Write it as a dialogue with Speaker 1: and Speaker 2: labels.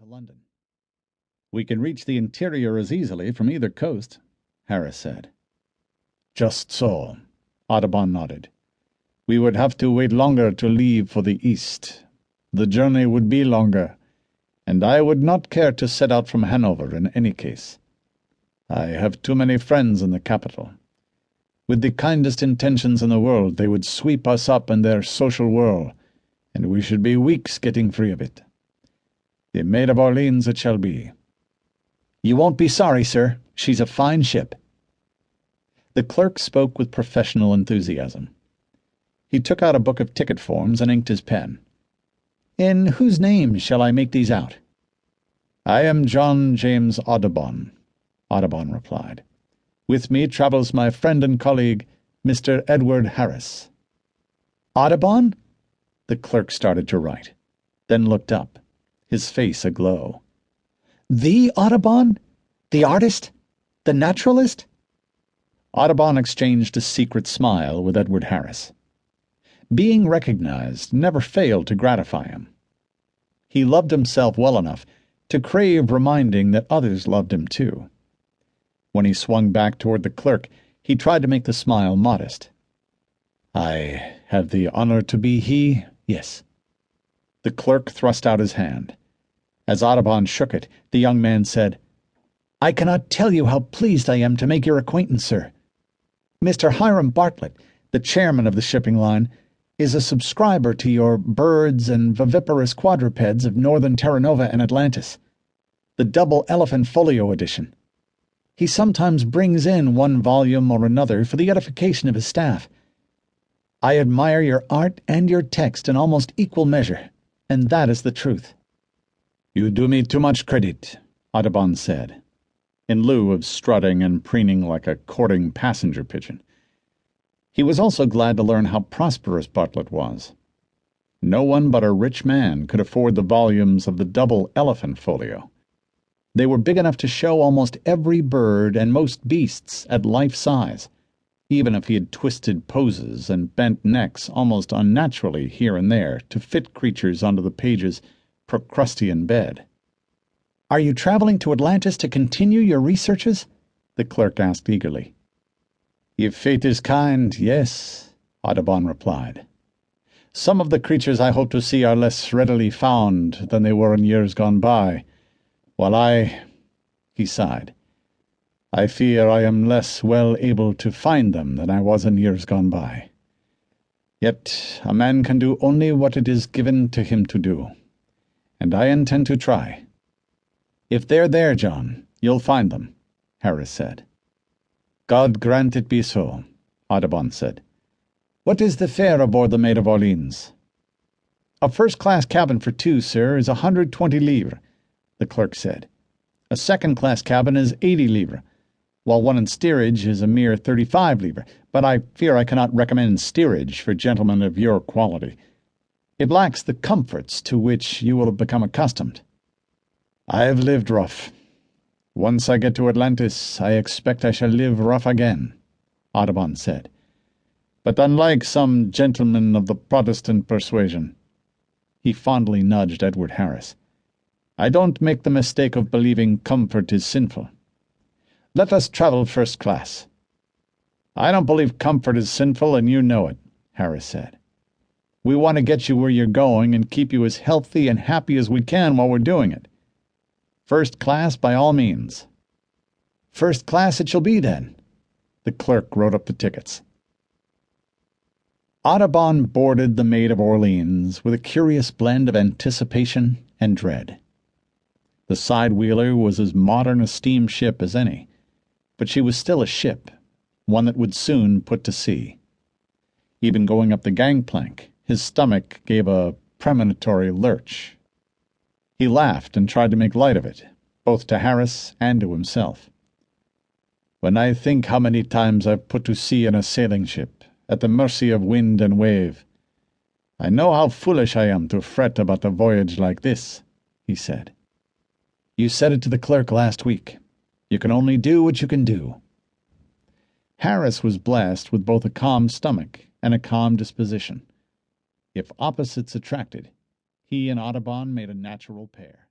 Speaker 1: into London. We can reach the interior as easily from either coast, Harris said. Just so, Audubon nodded. We would have to wait longer to leave for the east. The journey would be longer, and I would not care to set out from Hanover in any case. I have too many friends in the capital. With the kindest intentions in the world, they would sweep us up in their social whirl, and we should be weeks getting free of it. The Maid of Orleans it shall be. You won't be sorry, sir. She's a fine ship. The clerk spoke with professional enthusiasm. He took out a book of ticket forms and inked his pen. In whose name shall I make these out? I am John James Audubon, Audubon replied. With me travels my friend and colleague, Mr. Edward Harris. Audubon? The clerk started to write, then looked up, his face aglow. The Audubon? The artist? The naturalist? Audubon exchanged a secret smile with Edward Harris. Being recognized never failed to gratify him. He loved himself well enough to crave reminding that others loved him too. When he swung back toward the clerk, he tried to make the smile modest. I have the honor to be he, yes. The clerk thrust out his hand. As Audubon shook it, the young man said, I cannot tell you how pleased I am to make your acquaintance, sir. Mr. Hiram Bartlett, the chairman of the shipping line, is a subscriber to your Birds and Viviparous Quadrupeds of Northern Terra Nova and Atlantis, the double elephant folio edition. He sometimes brings in one volume or another for the edification of his staff. I admire your art and your text in almost equal measure, and that is the truth. You do me too much credit, Audubon said, in lieu of strutting and preening like a courting passenger pigeon. He was also glad to learn how prosperous Bartlett was. No one but a rich man could afford the volumes of the double elephant folio. They were big enough to show almost every bird and most beasts at life size, even if he had twisted poses and bent necks almost unnaturally here and there to fit creatures onto the page's Procrustean bed. Are you traveling to Atlantis to continue your researches? The clerk asked eagerly. If fate is kind, yes, Audubon replied. Some of the creatures I hope to see are less readily found than they were in years gone by, while he sighed, I fear I am less well able to find them than I was in years gone by. Yet a man can do only what it is given to him to do, and I intend to try. If they're there, John, you'll find them, Harris said. God grant it be so, Audubon said. What is the fare aboard the Maid of Orleans? A first-class cabin for two, sir, is 120 livres, the clerk said. A second-class cabin is 80 livres, while one in steerage is a mere 35 livres, but I fear I cannot recommend steerage for gentlemen of your quality. It lacks the comforts to which you will have become accustomed. I've lived rough. Once I get to Atlantis, I expect I shall live rough again, Audubon said. But unlike some gentlemen of the Protestant persuasion, he fondly nudged Edward Harris, I don't make the mistake of believing comfort is sinful. Let us travel first class. I don't believe comfort is sinful, and you know it, Harris said. We want to get you where you're going and keep you as healthy and happy as we can while we're doing it. First class by all means. First class it shall be, then. The clerk wrote up the tickets. Audubon boarded the Maid of Orleans with a curious blend of anticipation and dread. The side-wheeler was as modern a steamship as any, but she was still a ship, one that would soon put to sea. Even going up the gangplank, his stomach gave a premonitory lurch. He laughed and tried to make light of it, both to Harris and to himself. When I think how many times I've put to sea in a sailing ship, at the mercy of wind and wave, I know how foolish I am to fret about a voyage like this, he said. You said it to the clerk last week. You can only do what you can do. Harris was blessed with both a calm stomach and a calm disposition. If opposites attracted, he and Audubon made a natural pair.